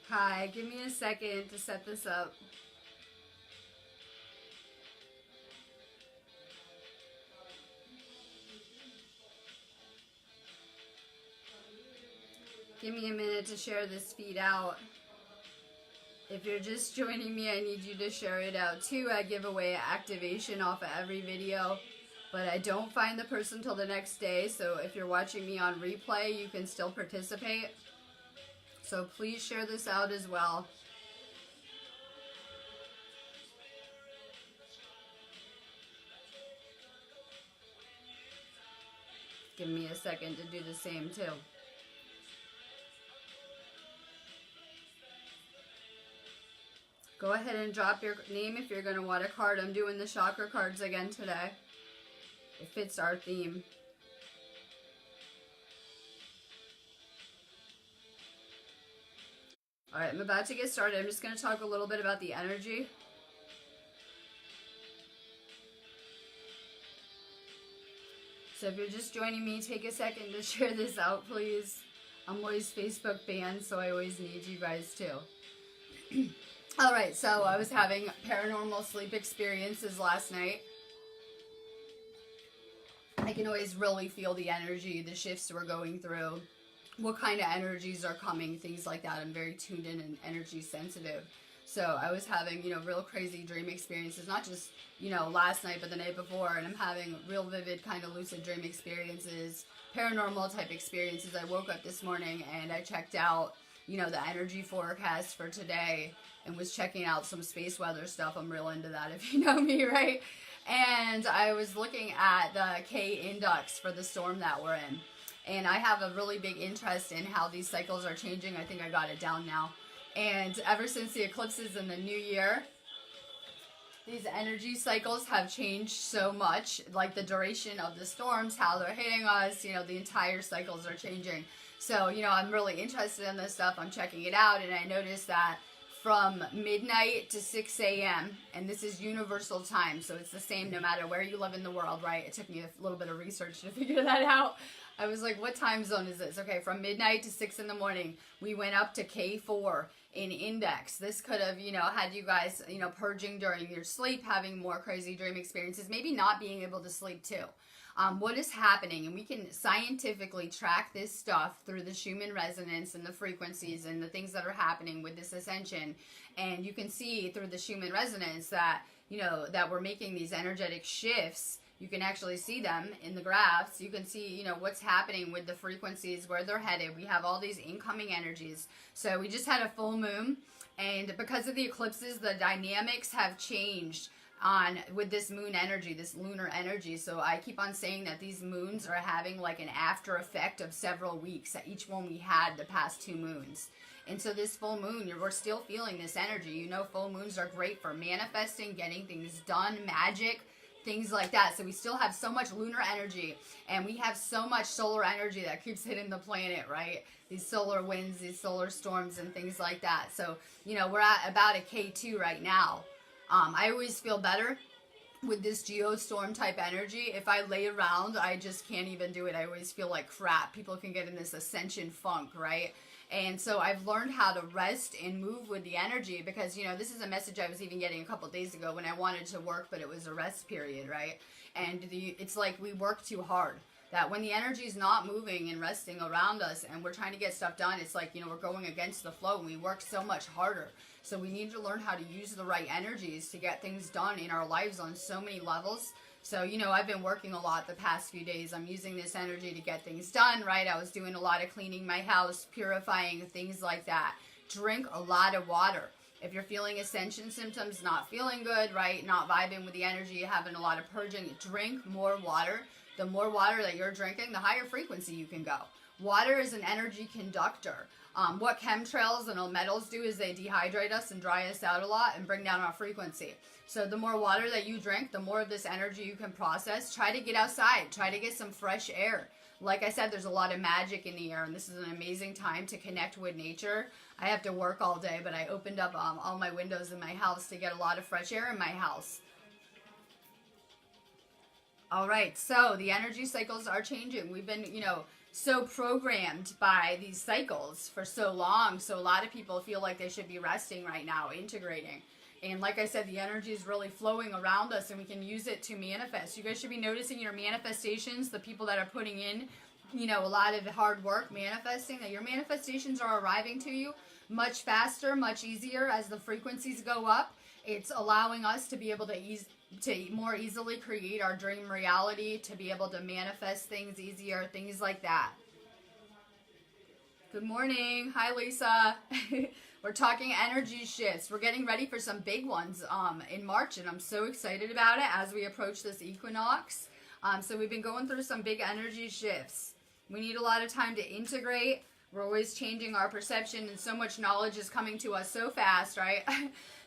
Hi, give me a second to set this up. Give me a minute to share this feed out. If you're just joining me, I need you to share it out too. I give away activation off of every video, but I don't find the person till the next day. So if you're watching me on replay, you can still participate. So please share this out as well. Give me a second to do the same too. Go ahead and drop your name if you're going to want a card. I'm doing the chakra cards again today. It fits our theme. Alright, I'm about to get started. I'm just going to talk a little bit about the energy. So if you're just joining me, take a second to share this out, please. I'm always Facebook banned, so I always need you guys too. Alright, so I was having paranormal sleep experiences last night. I can always really feel the energy, the shifts we're going through, what kind of energies are coming, things like that. I'm very tuned in and energy sensitive. So I was having, real crazy dream experiences, not just, last night, but the night before. And I'm having real vivid kind of lucid dream experiences, paranormal type experiences. I woke up this morning and I checked out, the energy forecast for today and was checking out some space weather stuff. I'm real into that if you know me, right? And I was looking at the K index for the storm that we're in. And I have a really big interest in how these cycles are changing. I think I got it down now. And ever since the eclipses in the new year, these energy cycles have changed so much. Like the duration of the storms, how they're hitting us, the entire cycles are changing. So, I'm really interested in this stuff. I'm checking it out. And I noticed that from midnight to 6 a.m., and this is universal time, so it's the same no matter where you live in the world, right? It took me a little bit of research to figure that out. I was like, what time zone is this? Okay, from midnight to 6 in the morning, we went up to K4 in index. This could have, had you guys, purging during your sleep, having more crazy dream experiences, maybe not being able to sleep too. What is happening, and we can scientifically track this stuff through the Schumann resonance and the frequencies and the things that are happening with this ascension. And you can see through the Schumann resonance that, that we're making these energetic shifts. You can actually see them in the graphs. You can see, what's happening with the frequencies, where they're headed. We have all these incoming energies. So we just had a full moon, and because of the eclipses, the dynamics have changed with this moon energy, this lunar energy. So I keep on saying that these moons are having like an after effect of several weeks at each one we had the past 2 moons. And so this full moon, we're still feeling this energy. Full moons are great for manifesting, getting things done, magic, things like that. So we still have so much lunar energy, and we have so much solar energy that keeps hitting the planet, right? These solar winds, these solar storms, and things like that. So, we're at about a K2 right now. I always feel better with this geostorm type energy. If I lay around, I just can't even do it. I always feel like crap. People can get in this ascension funk, right? And so I've learned how to rest and move with the energy, because, this is a message I was even getting a couple days ago when I wanted to work, but it was a rest period, right? And it's like we work too hard. That when the energy is not moving and resting around us and we're trying to get stuff done, it's like, we're going against the flow, and we work so much harder. So we need to learn how to use the right energies to get things done in our lives on so many levels. So, I've been working a lot the past few days. I'm using this energy to get things done, right? I was doing a lot of cleaning my house, purifying, things like that. Drink a lot of water. If you're feeling ascension symptoms, not feeling good, right? Not vibing with the energy, having a lot of purging, drink more water. The more water that you're drinking, the higher frequency you can go. Water is an energy conductor. What chemtrails and metals do is they dehydrate us and dry us out a lot and bring down our frequency. So the more water that you drink, the more of this energy you can process. Try to get outside. Try to get some fresh air. Like I said, there's a lot of magic in the air, and this is an amazing time to connect with nature. I have to work all day, but I opened up all my windows in my house to get a lot of fresh air in my house. All right, so the energy cycles are changing. We've been, so programmed by these cycles for so long. So a lot of people feel like they should be resting right now, integrating. And like I said, the energy is really flowing around us and we can use it to manifest. You guys should be noticing your manifestations, the people that are putting in, a lot of hard work manifesting, that your manifestations are arriving to you much faster, much easier as the frequencies go up. It's allowing us to be able to more easily create our dream reality, to be able to manifest things easier, things like that. Good morning. Hi, Lisa. We're talking energy shifts. We're getting ready for some big ones in March, and I'm so excited about it as we approach this equinox. So we've been going through some big energy shifts. We need a lot of time to integrate. We're always changing our perception, and so much knowledge is coming to us so fast, right?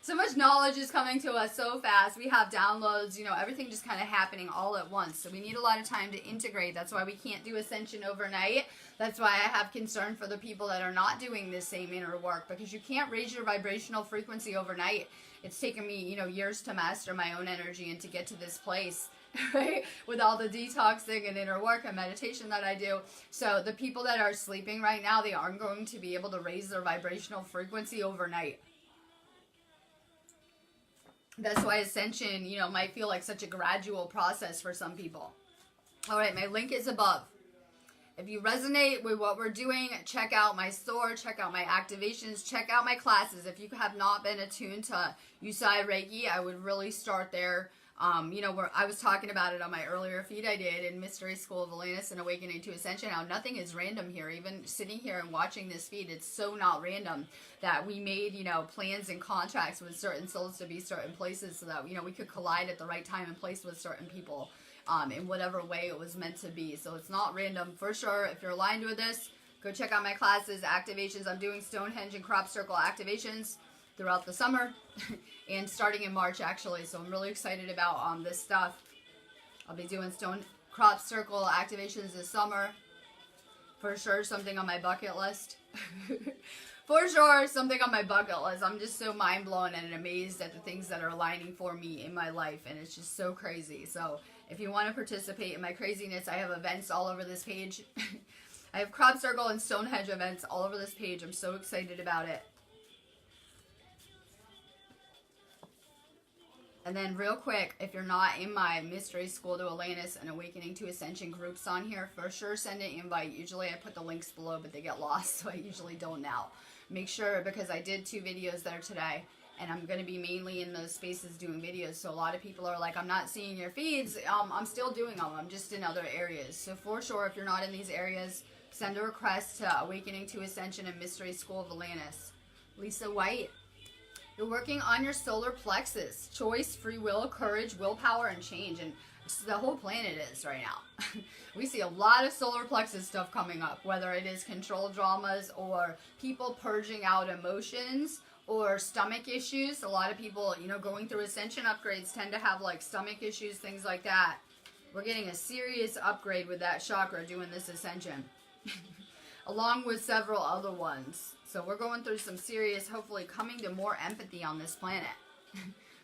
So much knowledge is coming to us so fast. We have downloads, everything just kind of happening all at once. So we need a lot of time to integrate. That's why we can't do ascension overnight. That's why I have concern for the people that are not doing this same inner work, because you can't raise your vibrational frequency overnight. It's taken me, years to master my own energy and to get to this place. Right, with all the detoxing and inner work and meditation that I do. So the people that are sleeping right now, they aren't going to be able to raise their vibrational frequency overnight. That's why ascension, might feel like such a gradual process for some people. All right, my link is above. If you resonate with what we're doing, check out my store, check out my activations, check out my classes. If you have not been attuned to Usui Reiki, I would really start there. Where I was talking about it on my earlier feed I did in Mystery School of Atlantis and Awakening to Ascension. How nothing is random here. Even sitting here and watching this feed, it's so not random that we made, plans and contracts with certain souls to be certain places so that, we could collide at the right time and place with certain people in whatever way it was meant to be. So it's not random for sure. If you're aligned with this, go check out my classes, activations. I'm doing Stonehenge and Crop Circle activations throughout the summer and starting in March actually, so I'm really excited about this stuff. I'll be doing Crop Circle activations this summer. For sure, something on my bucket list. For sure, something on my bucket list. I'm just so mind blown and amazed at the things that are aligning for me in my life, and it's just so crazy. So if you want to participate in my craziness, I have events all over this page. I have Crop Circle and Stonehenge events all over this page. I'm so excited about it. And then real quick, if you're not in my Mystery School to Atlantis and Awakening to Ascension groups on here, for sure send an invite. Usually I put the links below, but they get lost, so I usually don't now. Make sure, because I did 2 videos there today, and I'm going to be mainly in those spaces doing videos, so a lot of people are like, I'm not seeing your feeds. I'm still doing them. I'm just in other areas. So for sure, if you're not in these areas, send a request to Awakening to Ascension and Mystery School of Atlantis. Lisa White. You're working on your solar plexus. Choice, free will, courage, willpower, and change. And the whole planet is right now. We see a lot of solar plexus stuff coming up, whether it is control dramas or people purging out emotions or stomach issues. A lot of people, going through ascension upgrades tend to have like stomach issues, things like that. We're getting a serious upgrade with that chakra doing this ascension. Along with several other ones. So we're going through some serious, hopefully coming to more empathy on this planet.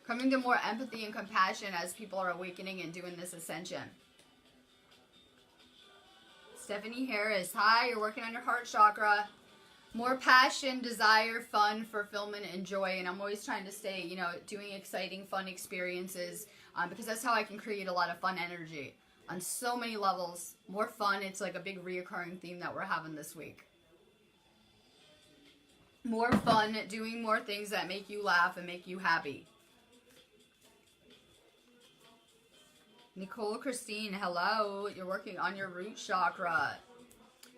Coming to more empathy and compassion as people are awakening and doing this ascension. Stephanie Harris, hi, you're working on your heart chakra. More passion, desire, fun, fulfillment, and joy. And I'm always trying to stay, doing exciting, fun experiences because that's how I can create a lot of fun energy. On so many levels, more fun. It's like a big reoccurring theme that we're having this week. More fun, doing more things that make you laugh and make you happy. Nicole Christine, hello. You're working on your root chakra.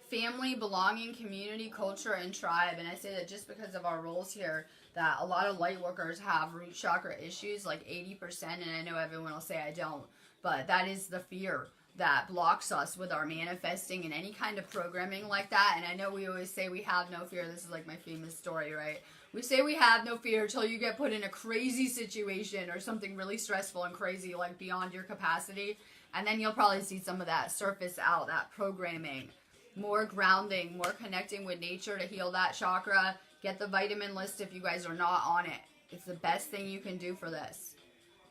Family, belonging, community, culture, and tribe. And I say that just because of our roles here, that a lot of light workers have root chakra issues, like 80%, and I know everyone will say I don't. But that is the fear that blocks us with our manifesting and any kind of programming like that. And I know we always say we have no fear. This is like my famous story, right? We say we have no fear until you get put in a crazy situation or something really stressful and crazy, like beyond your capacity. And then you'll probably see some of that surface out, that programming. More grounding, more connecting with nature to heal that chakra. Get the vitamin list if you guys are not on it. It's the best thing you can do for this.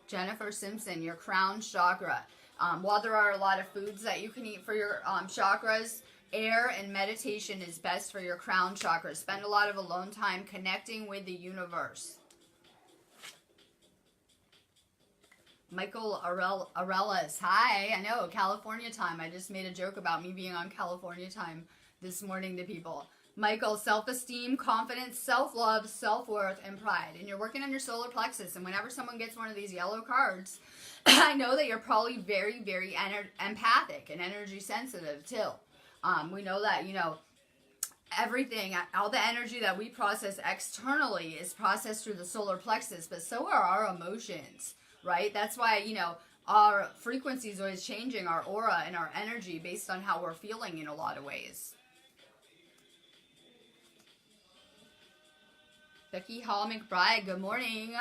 Jennifer Simpson, your crown chakra. While there are a lot of foods that you can eat for your chakras, Air and meditation is best for your crown chakra. Spend a lot of alone time connecting with the universe. Michael Arelis. Hi, I know, California time. I just made a joke about me being on California time this morning to people. Michael, self-esteem, confidence, self-love, self-worth, and pride. And you're working on your solar plexus. And whenever someone gets one of these yellow cards, I know that you're probably very, very empathic and energy sensitive too. We know that, you know, everything, all the energy that we process externally is processed through the solar plexus, but so are our emotions. Right? That's why, you know, our frequency is always changing, our aura and our energy based on how we're feeling in a lot of ways. Becky Hall McBride, good morning.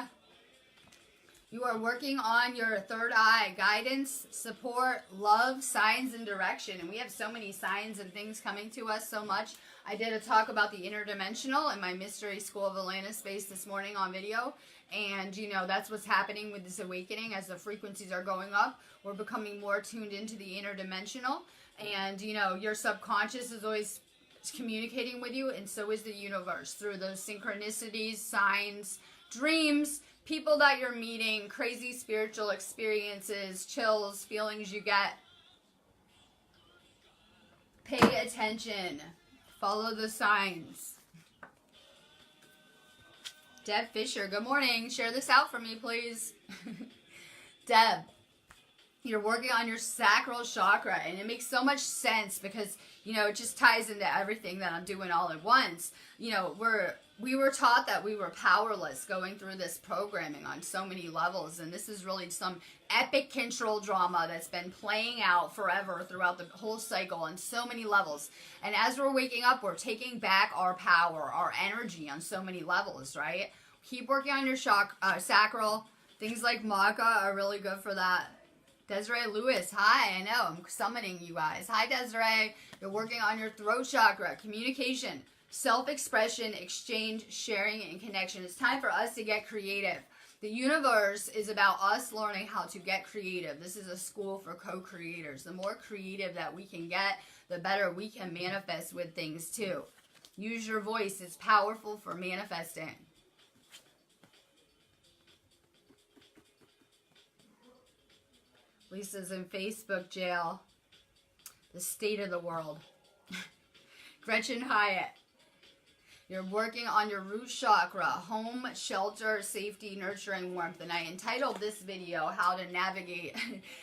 You are working on your third eye, guidance, support, love, signs, and direction. And we have so many signs and things coming to us so much. I did a talk about the interdimensional in my Mystery School of Atlantis space this morning on video. And, you know, that's what's happening with this awakening as the frequencies are going up. We're becoming more tuned into the interdimensional. And, you know, your subconscious is always communicating with you, and so is the universe through those synchronicities, signs, dreams, people that you're meeting, crazy spiritual experiences, chills, feelings you get. Pay attention. Follow the signs. Deb Fisher, good morning. Share this out for me, please. Deb, you're working on your sacral chakra, and it makes so much sense because, you know, it just ties into everything that I'm doing all at once. You know, we were taught that we were powerless going through this programming on so many levels, and this is really some epic control drama that's been playing out forever throughout the whole cycle on so many levels. And as we're waking up, we're taking back our power, our energy on so many levels, right? Keep working on your sacral. Things like maca are really good for that. Desiree Lewis, hi, I know, I'm summoning you guys. Hi, Desiree. You're working on your throat chakra, communication, self-expression, exchange, sharing, and connection. It's time for us to get creative. The universe is about us learning how to get creative. This is a school for co-creators. The more creative that we can get, the better we can manifest with things too. Use your voice. It's powerful for manifesting. Lisa's in Facebook jail. The state of the world. Gretchen Hyatt. You're working on your root chakra, home, shelter, safety, nurturing, warmth. And I entitled this video, How to Navigate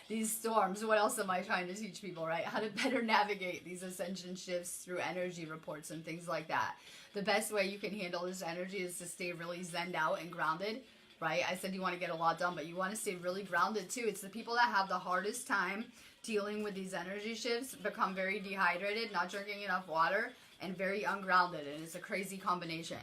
These Storms. What else am I trying to teach people, right? How to better navigate these ascension shifts through energy reports and things like that. The best way you can handle this energy is to stay really zenned out and grounded. Right? I said you want to get a lot done, but you want to stay really grounded too. It's the people that have the hardest time dealing with these energy shifts, become very dehydrated, not drinking enough water, and very ungrounded. And it's a crazy combination.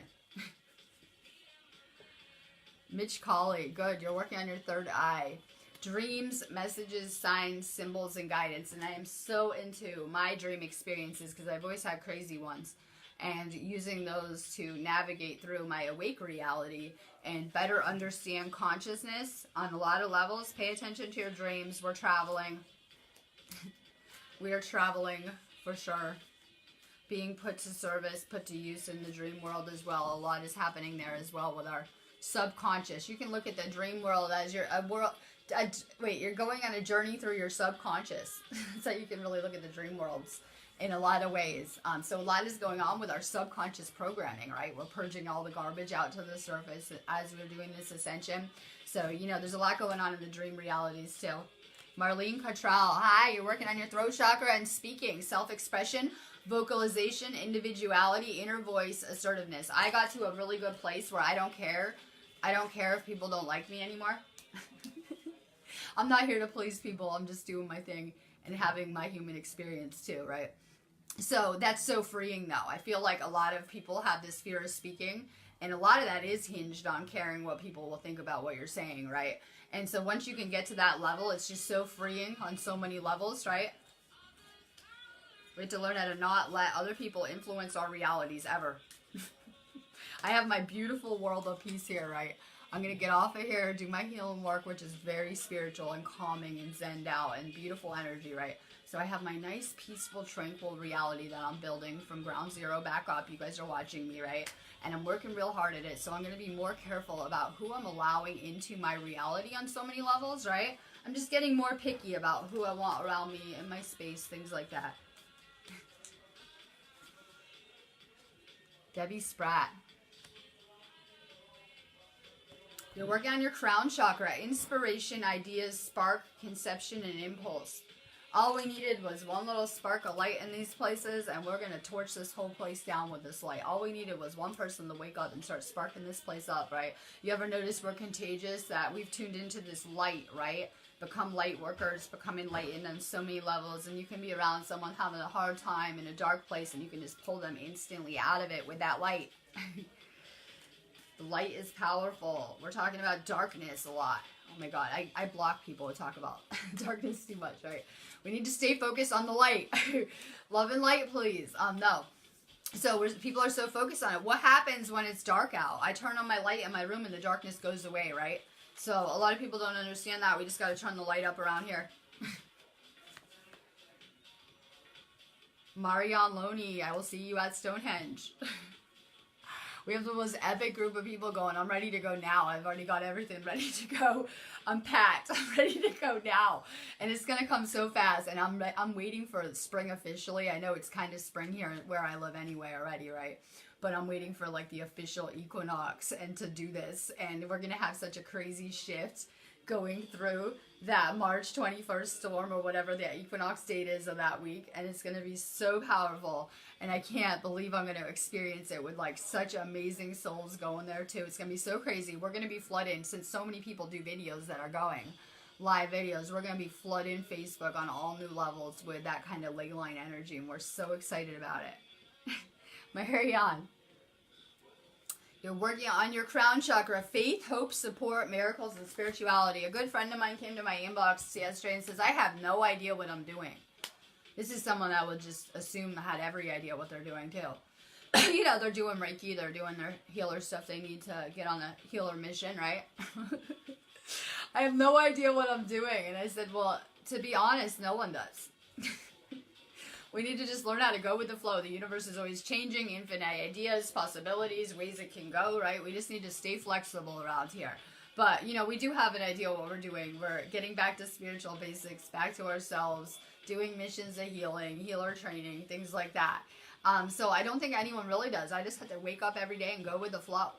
Mitch Colley, good. You're working on your third eye. Dreams, messages, signs, symbols, and guidance. And I am so into my dream experiences because I've always had crazy ones. And using those to navigate through my awake reality and better understand consciousness on a lot of levels. Pay attention to your dreams. We're traveling. We are traveling for sure. Being put to service, put to use in the dream world as well. A lot is happening there as well with our subconscious. You can look at the dream world as your world. Wait, you're going on a journey through your subconscious. So you can really look at the dream worlds in a lot of ways. So a lot is going on with our subconscious programming, right? We're purging all the garbage out to the surface as we're doing this ascension. So, you know, there's a lot going on in the dream realities too. Marlene Cottrell, hi, you're working on your throat chakra and speaking, self-expression, vocalization, individuality, inner voice, assertiveness. I got to a really good place where I don't care. I don't care if people don't like me anymore. I'm not here to please people. I'm just doing my thing and having my human experience too, right? So that's so freeing though. I feel like a lot of people have this fear of speaking, and a lot of that is hinged on caring what people will think about what you're saying, right? And so once you can get to that level, it's just so freeing on so many levels, right? We have to learn how to not let other people influence our realities ever. I have my beautiful world of peace here, right? I'm going to get off of here, do my healing work, which is very spiritual and calming and zenned out and beautiful energy, right? So I have my nice, peaceful, tranquil reality that I'm building from ground zero back up. You guys are watching me, right? And I'm working real hard at it. So I'm going to be more careful about who I'm allowing into my reality on so many levels, right? I'm just getting more picky about who I want around me in my space, things like that. Debbie Spratt. You're working on your crown chakra. Inspiration, ideas, spark, conception, and impulse. All we needed was one little spark of light in these places, and we're going to torch this whole place down with this light. All we needed was one person to wake up and start sparking this place up, right? You ever notice we're contagious, that we've tuned into this light, right? Become light workers, become enlightened on so many levels, and you can be around someone having a hard time in a dark place, and you can just pull them instantly out of it with that light. The light is powerful. We're talking about darkness a lot. Oh my God, I block people who talk about darkness too much, right? We need to stay focused on the light. Love and light, please. No. So people are so focused on it. What happens when it's dark out? I turn on my light in my room and the darkness goes away, right? So a lot of people don't understand that. We just got to turn the light up around here. Marianne Loney, I will see you at Stonehenge. We have the most epic group of people going. I'm ready to go now. I've already got everything ready to go. I'm packed. I'm ready to go now. And it's going to come so fast. And I'm waiting for spring officially. I know it's kind of spring here where I live anyway already, right? But I'm waiting for like the official equinox and to do this. And we're going to have such a crazy shift going through that March 21st storm or whatever the equinox date is of that week, and it's going to be so powerful, and I can't believe I'm going to experience it with like such amazing souls going there too. It's going to be so crazy. We're going to be flooding, since so many people do videos that are going live videos, we're going to be flooding Facebook on all new levels with that kind of ley line energy, and we're so excited about it. Marianne, you're working on your crown chakra. Faith, hope, support, miracles, and spirituality. A good friend of mine came to my inbox yesterday and says, I have no idea what I'm doing. This is someone that would just assume had every idea what they're doing too. You know, they're doing Reiki, they're doing their healer stuff. They need to get on a healer mission, right? I have no idea what I'm doing. And I said, well, to be honest, no one does. We need to just learn how to go with the flow. The universe is always changing, infinite ideas, possibilities, ways it can go, right? We just need to stay flexible around here. But, you know, we do have an idea what we're doing. We're getting back to spiritual basics, back to ourselves, doing missions of healing, healer training, things like that. So I don't think anyone really does. I just have to wake up every day and go with the flow.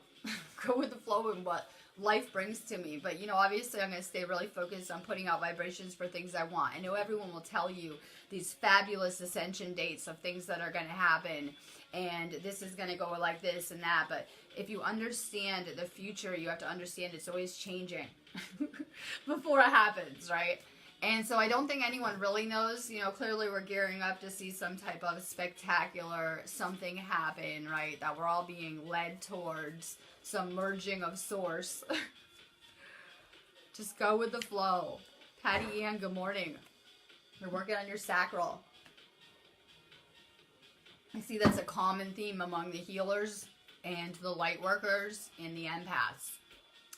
Go with the flow and what life brings to me. But, you know, obviously I'm going to stay really focused on putting out vibrations for things I want. I know everyone will tell you these fabulous ascension dates of things that are going to happen, and this is going to go like this and that. But if you understand the future, you have to understand it's always changing before it happens, right? And so I don't think anyone really knows. You know, clearly we're gearing up to see some type of spectacular something happen, right? That we're all being led towards some merging of source. Just go with the flow. Patty Ann, good morning. You're working on your sacral. I see that's a common theme among the healers and the light workers and the empaths.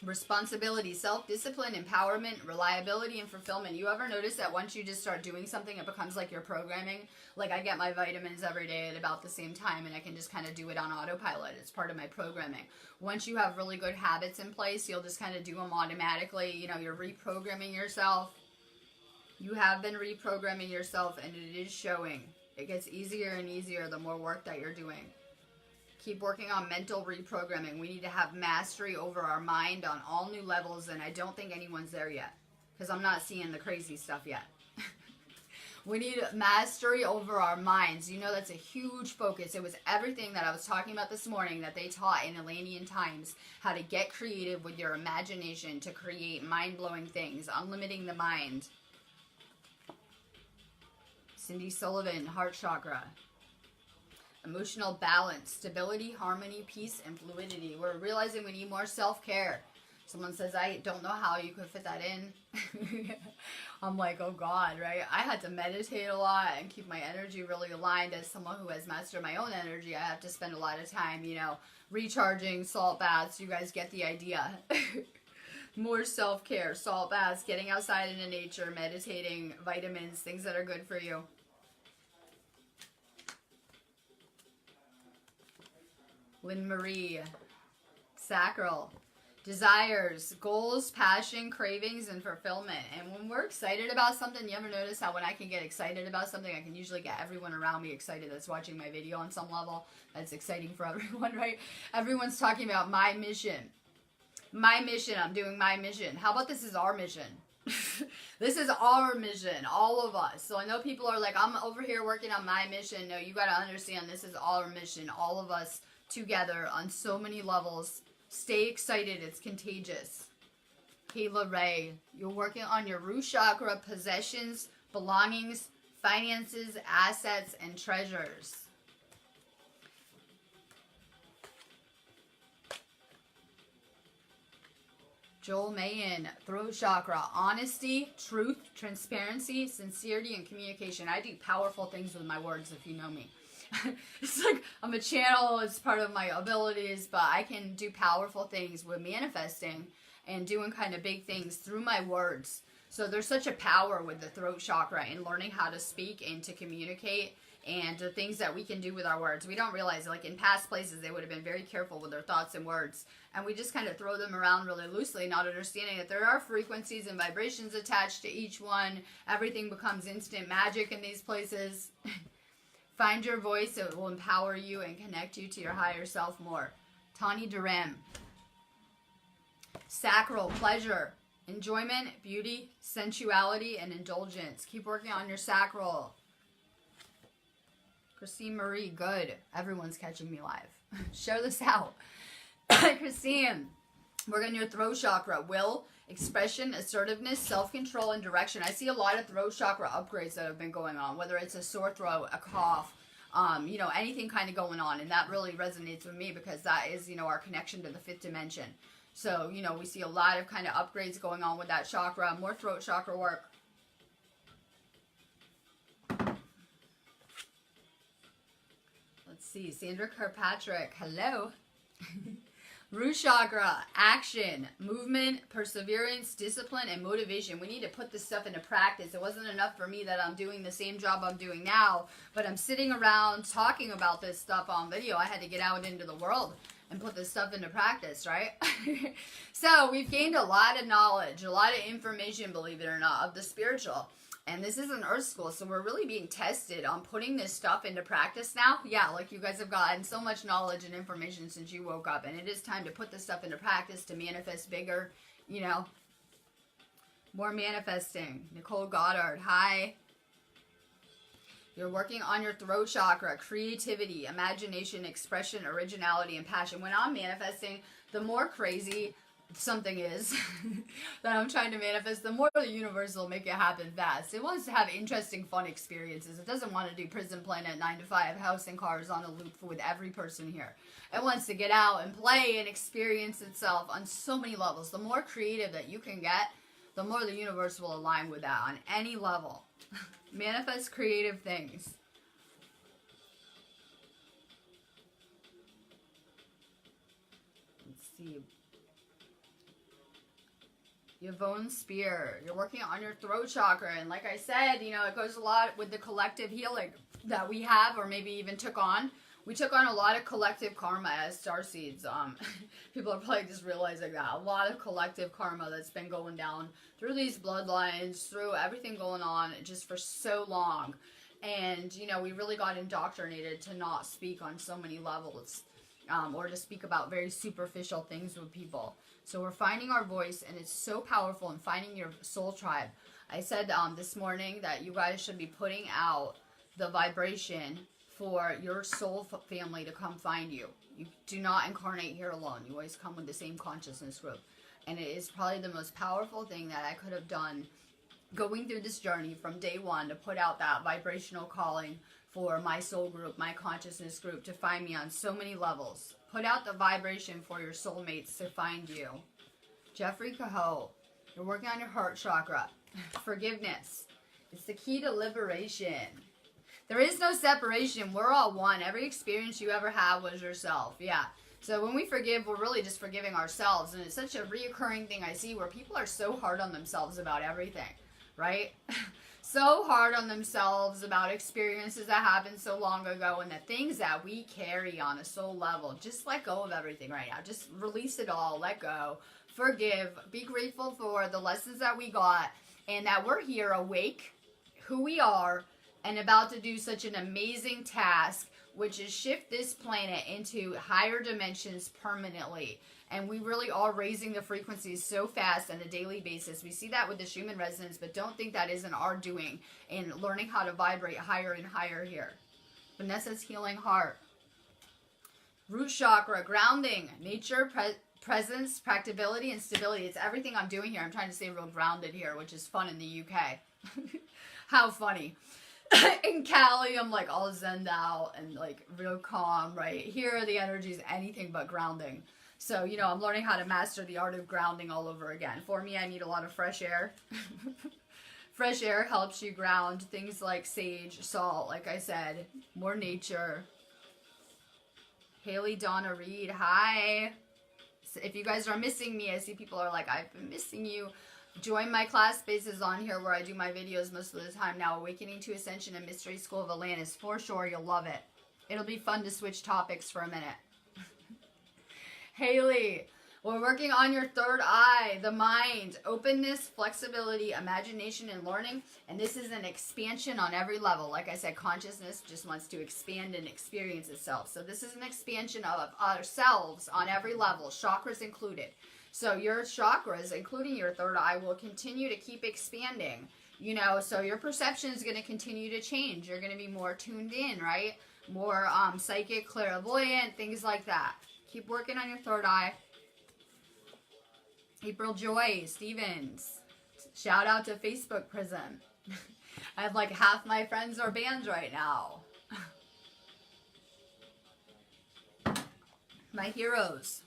Responsibility, self-discipline, empowerment, reliability, and fulfillment. You ever notice that once you just start doing something, it becomes like your programming? Like I get my vitamins every day at about the same time, and I can just kind of do it on autopilot. It's part of my programming. Once you have really good habits in place, you'll just kind of do them automatically. You know, you're reprogramming yourself. You have been reprogramming yourself, and it is showing. It gets easier and easier the more work that you're doing. Keep working on mental reprogramming. We need to have mastery over our mind on all new levels, and I don't think anyone's there yet, because I'm not seeing the crazy stuff yet. We need mastery over our minds. You know, that's a huge focus. It was everything that I was talking about this morning that they taught in Atlantean times, how to get creative with your imagination to create mind-blowing things, unlimiting the mind. Cindy Sullivan, heart chakra. Emotional balance, stability, harmony, peace, and fluidity. We're realizing we need more self-care. Someone says, I don't know how you could fit that in. I'm like, oh God, right? I had to meditate a lot and keep my energy really aligned. As someone who has mastered my own energy, I have to spend a lot of time, you know, recharging, salt baths. You guys get the idea. More self-care, salt baths, getting outside into nature, meditating, vitamins, things that are good for you. Lynn Marie. Sacral. Desires, goals, passion, cravings, and fulfillment. And when we're excited about something, you ever notice how when I can get excited about something, I can usually get everyone around me excited that's watching my video on some level. That's exciting for everyone, right? Everyone's talking about my mission. My mission, I'm doing my mission. How about this is our mission? This is our mission, all of us. So I know people are like, I'm over here working on my mission. No, you got to understand this is our mission, all of us together on so many levels. Stay excited. It's contagious. Kayla Ray, you're working on your root chakra, possessions, belongings, finances, assets, and treasures. Joel Mayen, throat chakra, honesty, truth, transparency, sincerity, and communication. I do powerful things with my words if you know me. It's like I'm a channel, it's part of my abilities, but I can do powerful things with manifesting and doing kind of big things through my words. So there's such a power with the throat chakra in learning how to speak and to communicate and the things that we can do with our words. We don't realize, like in past places, they would have been very careful with their thoughts and words. And we just kind of throw them around really loosely, not understanding that there are frequencies and vibrations attached to each one. Everything becomes instant magic in these places. Find your voice. It will empower you and connect you to your higher self more. Tani Duran. Sacral, pleasure, enjoyment, beauty, sensuality, and indulgence. Keep working on your sacral. Christine Marie, good. Everyone's catching me live. Share this out. Christine, work on your throat chakra. Will, expression, assertiveness, self-control, and direction. I see a lot of throat chakra upgrades that have been going on, whether it's a sore throat, a cough, you know, anything kind of going on. And that really resonates with me because that is, you know, our connection to the fifth dimension. So, you know, we see a lot of kind of upgrades going on with that chakra. More throat chakra work. Let's see. Sandra Kirkpatrick. Hello. Root chakra, action, movement, perseverance, discipline, and motivation. We need to put this stuff into practice. It wasn't enough for me that I'm doing the same job I'm doing now, but I'm sitting around talking about this stuff on video. I had to get out into the world and put this stuff into practice, right? So we've gained a lot of knowledge, a lot of information, believe it or not, of the spiritual. And this is an Earth school, so we're really being tested on putting this stuff into practice now. Yeah, like you guys have gotten so much knowledge and information since you woke up, and it is time to put this stuff into practice to manifest bigger, you know. More manifesting. Nicole Goddard, hi. You're working on your throat chakra, creativity, imagination, expression, originality, and passion. When I'm manifesting, the more crazy something is that I'm trying to manifest, the more the universe will make it happen fast. It wants to have interesting, fun experiences. It doesn't want to do prison planet 9 to 5 house and cars on a loop with every person here. It wants to get out and play and experience itself on so many levels. The more creative that you can get, the more the universe will align with that on any level. Manifest creative things. Let's see. Yvonne Spear, you're working on your throat chakra, and like I said, you know, it goes a lot with the collective healing that we have, or maybe even took on. We took on a lot of collective karma as starseeds. People are probably just realizing that. A lot of collective karma that's been going down through these bloodlines, through everything going on just for so long. And, you know, we really got indoctrinated to not speak on so many levels, or to speak about very superficial things with people. So we're finding our voice, and it's so powerful in finding your soul tribe. I said this morning that you guys should be putting out the vibration for your soul family to come find you. You do not incarnate here alone. You always come with the same consciousness group. And it is probably the most powerful thing that I could have done going through this journey from day one, to put out that vibrational calling for my soul group, my consciousness group, to find me on so many levels. Put out the vibration for your soulmates to find you. Jeffrey Cahoe, you're working on your heart chakra. Forgiveness. It's the key to liberation. There is no separation. We're all one. Every experience you ever have was yourself. Yeah. So when we forgive, we're really just forgiving ourselves. And it's such a reoccurring thing I see where people are so hard on themselves about everything, right? so hard on themselves about experiences that happened so long ago and the things that we carry on a soul level. Just let go of everything right now. Just release it all. Let go. Forgive. Be grateful for the lessons that we got and that we're here awake, who we are, and about to do such an amazing task, which is shift this planet into higher dimensions permanently. And we really are raising the frequencies so fast on a daily basis. We see that with the Schumann resonance, but don't think that isn't our doing in learning how to vibrate higher and higher here. Vanessa's healing heart. Root chakra, grounding, nature, presence, practicability, and stability. It's everything I'm doing here. I'm trying to stay real grounded here, which is fun in the UK. How funny. In Cali, I'm like all zenned out and like real calm, right? Here, the energy is anything but grounding. So, you know, I'm learning how to master the art of grounding all over again. For me, I need a lot of fresh air. Fresh air helps you ground. Things like sage, salt, like I said, more nature. Haley Donna Reed, hi. So if you guys are missing me, I see people are like, I've been missing you. Join my class spaces on here where I do my videos most of the time now. Awakening to Ascension and Mystery School of Atlantis. For sure, you'll love it. It'll be fun to switch topics for a minute. Haley, we're working on your third eye, the mind, openness, flexibility, imagination, and learning. And this is an expansion on every level. Like I said, consciousness just wants to expand and experience itself. So this is an expansion of ourselves on every level, chakras included. So your chakras, including your third eye, will continue to keep expanding. You know, so your perception is going to continue to change. You're going to be more tuned in, right? More psychic, clairvoyant, things like that. Keep working on your third eye. April Joy Stevens. Shout out to Facebook Prism. I have like half my friends are banned right now. My heroes.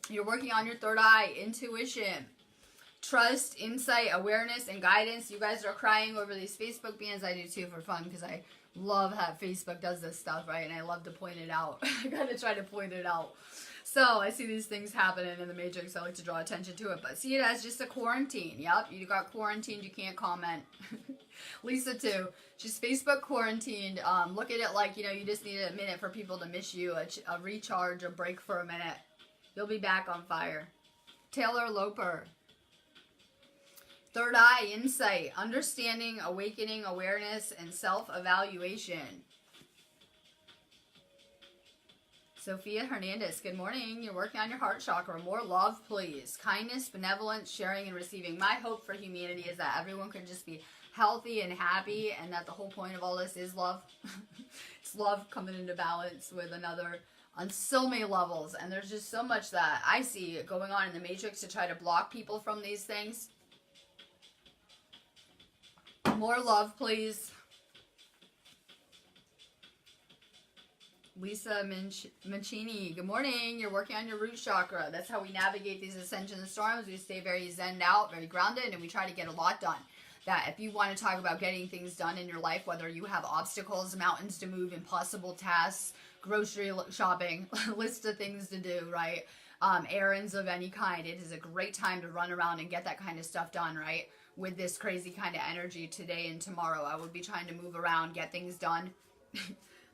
You're working on your third eye. Intuition. Trust, insight, awareness, and guidance. You guys are crying over these Facebook bans. I do too for fun because I love how Facebook does this stuff, right? And I love to point it out. I gotta try to point it out. So I see these things happening in the Matrix. I like to draw attention to it, but see it as just a quarantine. Yep, you got quarantined. You can't comment. Lisa too. She's Facebook quarantined. Look at it like, you know, you just need a minute for people to miss you, a recharge, a break for a minute. You'll be back on fire. Taylor Loper. Third eye, insight, understanding, awakening, awareness, and self-evaluation. Sophia Hernandez, good morning. You're working on your heart chakra. More love, please. Kindness, benevolence, sharing, and receiving. My hope for humanity is that everyone can just be healthy and happy, and that the whole point of all this is love. It's love coming into balance with another on so many levels. And there's just so much that I see going on in the Matrix to try to block people from these things. More love, please. Lisa Mancini, good morning. You're working on your root chakra. That's how we navigate these ascension storms. We stay very zenned out, very grounded, and we try to get a lot done. That if you want to talk about getting things done in your life, whether you have obstacles, mountains to move, impossible tasks, grocery shopping, list of things to do, right? Errands of any kind, it is a great time to run around and get that kind of stuff done, right? With this crazy kind of energy today and tomorrow, I would be trying to move around, get things done.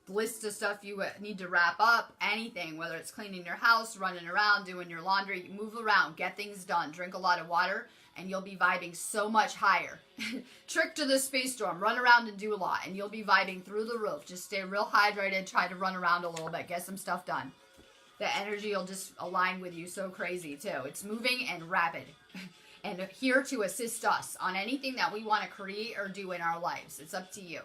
List of stuff you need to wrap up, anything, whether it's cleaning your house, running around, doing your laundry, move around, get things done, drink a lot of water, and you'll be vibing so much higher. Trick to the space storm, run around and do a lot, and you'll be vibing through the roof. Just stay real hydrated, try to run around a little bit, get some stuff done. The energy will just align with you so crazy too. It's moving and rapid. And here to assist us on anything that we want to create or do in our lives. It's up to you.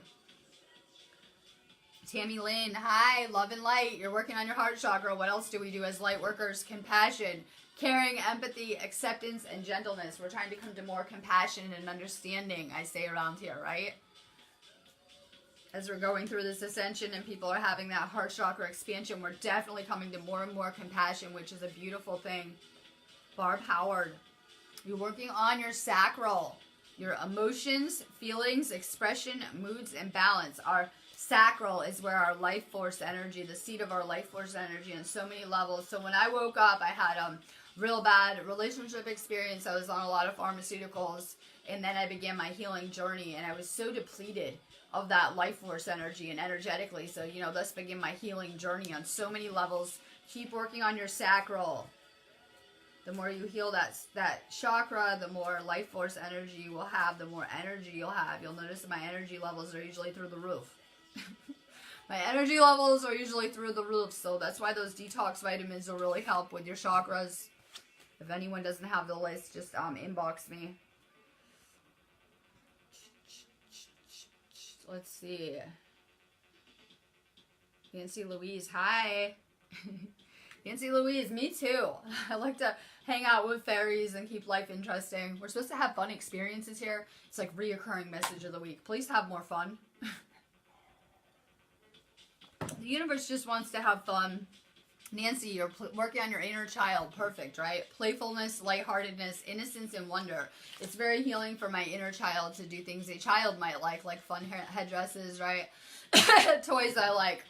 Tammy Lynn, hi, love and light. You're working on your heart chakra. What else do we do as light workers? Compassion, caring, empathy, acceptance, and gentleness. We're trying to come to more compassion and understanding, I say around here, right? As we're going through this ascension and people are having that heart chakra expansion, we're definitely coming to more and more compassion, which is a beautiful thing. Barb Howard, you're working on your sacral, your emotions, feelings, expression, moods, and balance. Our sacral is where our life force energy, the seat of our life force energy on so many levels. So when I woke up, I had real bad relationship experience. I was on a lot of pharmaceuticals, and then I began my healing journey, and I was so depleted of that life force energy and energetically. So, you know, thus began my healing journey on so many levels. Keep working on your sacral. The more you heal that chakra, the more life force energy you will have, the more energy you'll have. You'll notice that my energy levels are usually through the roof. My energy levels are usually through the roof, so that's why those detox vitamins will really help with your chakras. If anyone doesn't have the list, just inbox me. Let's see. Nancy Louise, hi. Nancy Louise, me too. I like to hang out with fairies and keep life interesting. We're supposed to have fun experiences here. It's like reoccurring message of the week. Please have more fun. The universe just wants to have fun. Nancy, you're working on your inner child. Perfect, right? Playfulness, lightheartedness, innocence, and wonder. It's very healing for my inner child to do things a child might like fun headdresses, right? Toys I like.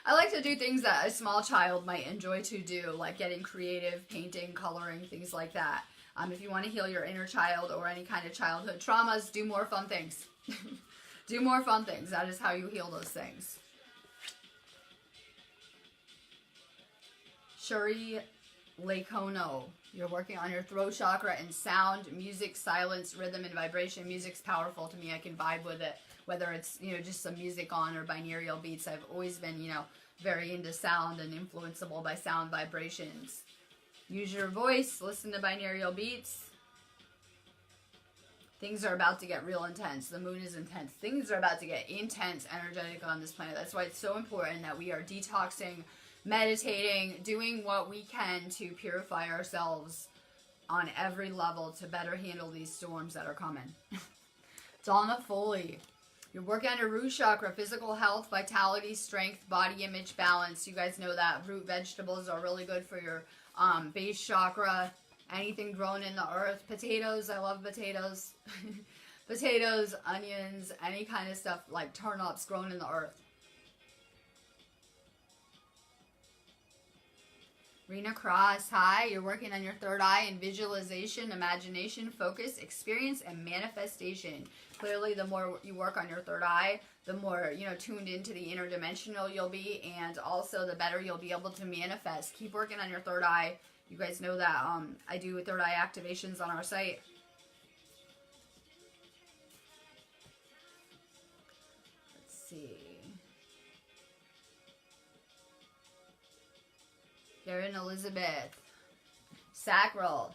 I like to do things that a small child might enjoy to do, like getting creative, painting, coloring, things like that. If you want to heal your inner child or any kind of childhood traumas, do more fun things. Do more fun things. That is how you heal those things. Shuri Lacono, you're working on your throat chakra and sound, music, silence, rhythm, and vibration. Music's powerful to me. I can vibe with it, whether it's, you know, just some music on or binaural beats. I've always been, you know, very into sound and influenceable by sound vibrations. Use your voice, listen to binaural beats. Things are about to get real intense. The moon is intense. Things are about to get intense, energetic on this planet. That's why it's so important that we are detoxing, meditating, doing what we can to purify ourselves on every level to better handle these storms that are coming. Donna Foley, you're working on your root chakra, physical health, vitality, strength, body image, balance. You guys know that root vegetables are really good for your base chakra. Anything grown in the earth. Potatoes, I love potatoes. Potatoes, onions, any kind of stuff like turnips grown in the earth. Rena Cross, hi. You're working on your third eye and visualization, imagination, focus, experience, and manifestation. Clearly, the more you work on your third eye, the more, you know, tuned into the interdimensional you'll be, and also the better you'll be able to manifest. Keep working on your third eye. You guys know that I do third eye activations on our site. Let's see. Karen Elizabeth. Sacral.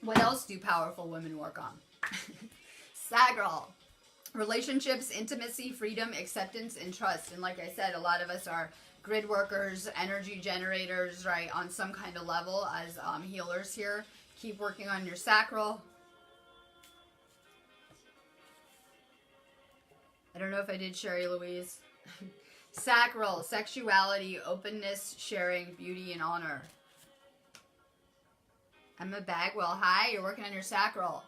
What else do powerful women work on? Sacral. Relationships, intimacy, freedom, acceptance, and trust. And like I said, a lot of us are grid workers, energy generators, right, on some kind of level as healers here. Keep working on your sacral. I don't know if I did, Sherry Louise. Sacral, sexuality, openness, sharing, beauty, and honor. Emma Bagwell, hi, you're working on your sacral.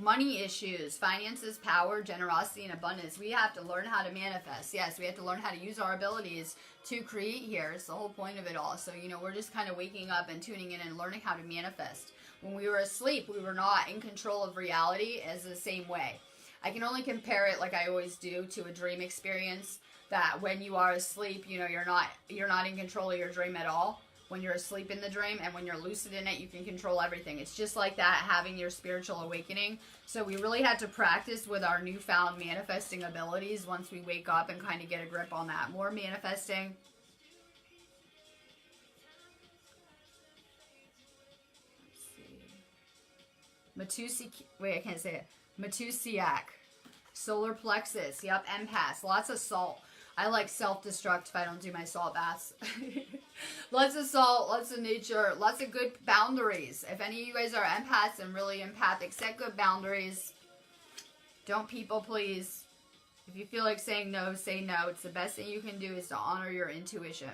Money issues, finances, power, generosity, and abundance. We have to learn how to manifest. Yes, we have to learn how to use our abilities to create here. It's the whole point of it all. So, you know, we're just kind of waking up and tuning in and learning how to manifest. When we were asleep, we were not in control of reality as the same way. I can only compare it, like I always do, to a dream experience. That when you are asleep, you know, you're not in control of your dream at all. When you're asleep in the dream, and when you're lucid in it, you can control everything. It's just like that, having your spiritual awakening. So we really had to practice with our newfound manifesting abilities once we wake up and kind of get a grip on that. More manifesting. Let's see. Wait, I can't say it. Matusiak. Solar plexus. Yep, empaths. Lots of salt. I like self-destruct if I don't do my salt baths. Lots of salt, lots of nature, lots of good boundaries. If any of you guys are empaths and really empathic, set good boundaries. Don't people please. If you feel like saying no, say no. It's the best thing you can do is to honor your intuition.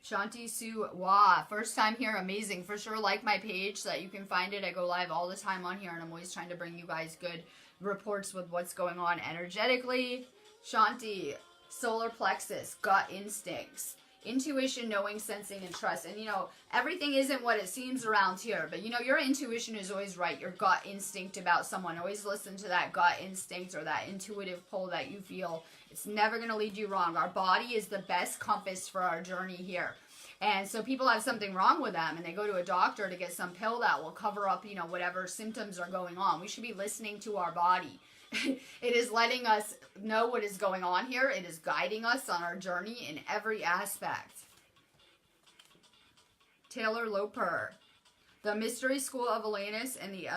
Shanti Sue Wah, first time here, amazing. For sure, like my page so that you can find it. I go live all the time on here, and I'm always trying to bring you guys good reports with what's going on energetically. Shanti, solar plexus, gut instincts. Intuition, knowing, sensing, and trust. And, you know, everything isn't what it seems around here. But, you know, your intuition is always right. Your gut instinct about someone. Always listen to that gut instinct or that intuitive pull that you feel. It's never going to lead you wrong. Our body is the best compass for our journey here. And so people have something wrong with them and they go to a doctor to get some pill that will cover up, you know, whatever symptoms are going on. We should be listening to our body. It is letting us know what is going on here. It is guiding us on our journey in every aspect. Taylor Loper. The Mystery School of Atlantis and the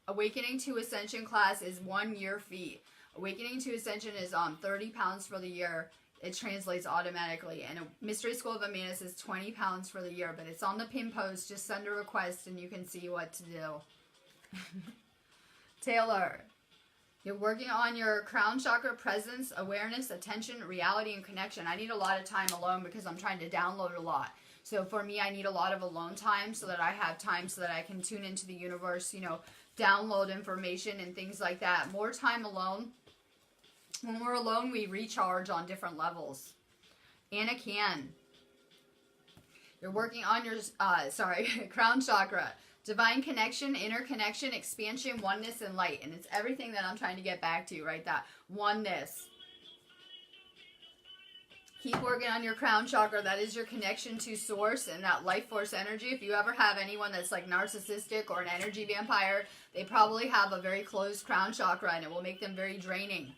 Awakening to Ascension class is 1 year fee. Awakening to Ascension is £30 for the year. It translates automatically. And Mystery School of Atlantis is £20 for the year. But it's on the pin post. Just send a request and you can see what to do. Taylor. You're working on your crown chakra presence, awareness, attention, reality, and connection. I need a lot of time alone because I'm trying to download a lot. So for me, I need a lot of alone time so that I have time so that I can tune into the universe, you know, download information and things like that. More time alone. When we're alone, we recharge on different levels. Anna Can. You're working on your, crown chakra. Divine connection, interconnection, expansion, oneness, and light. And it's everything that I'm trying to get back to, right? That oneness. Keep working on your crown chakra. That is your connection to source and that life force energy. If you ever have anyone that's like narcissistic or an energy vampire, they probably have a very closed crown chakra and it will make them very draining.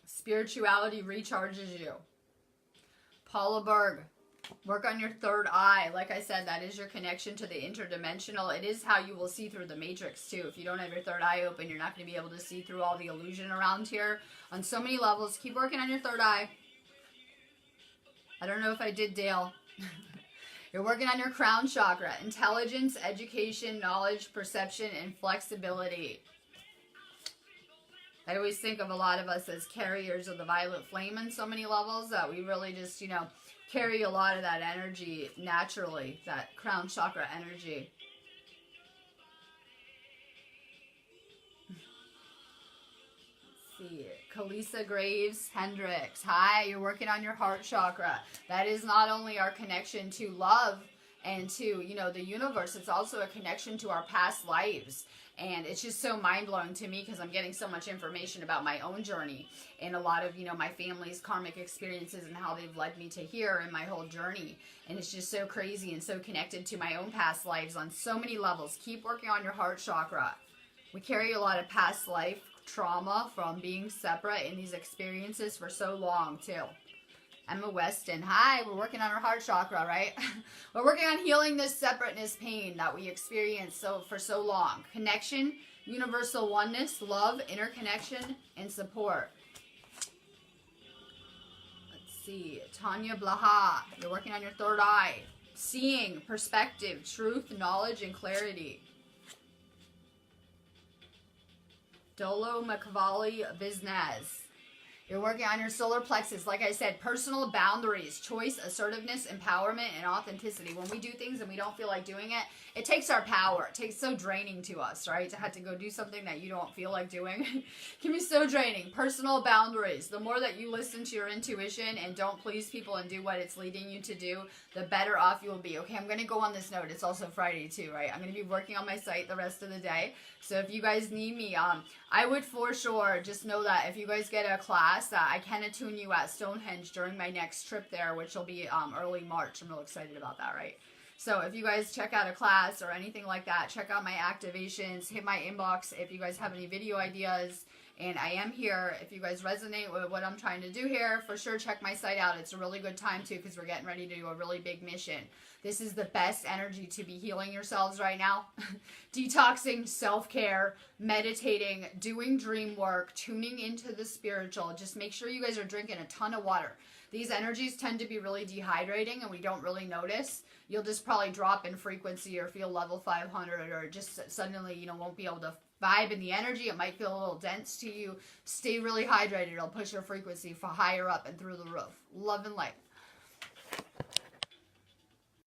Spirituality recharges you. Paula Berg. Work on your third eye. Like I said, that is your connection to the interdimensional. It is how you will see through the matrix too. If you don't have your third eye open, you're not going to be able to see through all the illusion around here on so many levels. Keep working on your third eye. I don't know if I did Dale. You're working on your crown chakra. Intelligence, education, knowledge, perception, and flexibility. I always think of a lot of us as carriers of the violet flame on so many levels that we really just, you know, carry a lot of that energy naturally, that crown chakra energy. Let's see. Kalisa Graves Hendricks. Hi, you're working on your heart chakra. That is not only our connection to love and to, you know, the universe, it's also a connection to our past lives. And it's just so mind-blowing to me because I'm getting so much information about my own journey and a lot of, you know, my family's karmic experiences and how they've led me to here in my whole journey. And it's just so crazy and so connected to my own past lives on so many levels. Keep working on your heart chakra. We carry a lot of past life trauma from being separate in these experiences for so long, too. Emma Weston. Hi, we're working on our heart chakra, right? We're working on healing this separateness pain that we experience for so long. Connection, universal oneness, love, interconnection, and support. Let's see. Tanya Blaha. You're working on your third eye. Seeing, perspective, truth, knowledge, and clarity. Dolo Makavali Biznaz. You're working on your solar plexus. Like I said, personal boundaries, choice, assertiveness, empowerment, and authenticity. When we do things and we don't feel like doing it, it takes our power. It takes so draining to us, right? To have to go do something that you don't feel like doing. It can be so draining. Personal boundaries. The more that you listen to your intuition and don't please people and do what it's leading you to do, the better off you will be. Okay, I'm going to go on this note. It's also Friday too, right? I'm going to be working on my site the rest of the day. So if you guys need me, I would for sure just know that if you guys get a class that I can attune you at Stonehenge during my next trip there, which will be early March. I'm real excited about that, right? So if you guys check out a class or anything like that, check out my activations, hit my inbox if you guys have any video ideas. And I am here. If you guys resonate with what I'm trying to do here, for sure check my site out. It's a really good time too because we're getting ready to do a really big mission. This is the best energy to be healing yourselves right now. Detoxing, self-care, meditating, doing dream work, tuning into the spiritual. Just make sure you guys are drinking a ton of water. These energies tend to be really dehydrating and we don't really notice. You'll just probably drop in frequency or feel level 500 or just suddenly, you know, won't be able to vibe in the energy. It might feel a little dense to you. Stay really hydrated. It'll push your frequency for higher up and through the roof. Love and light.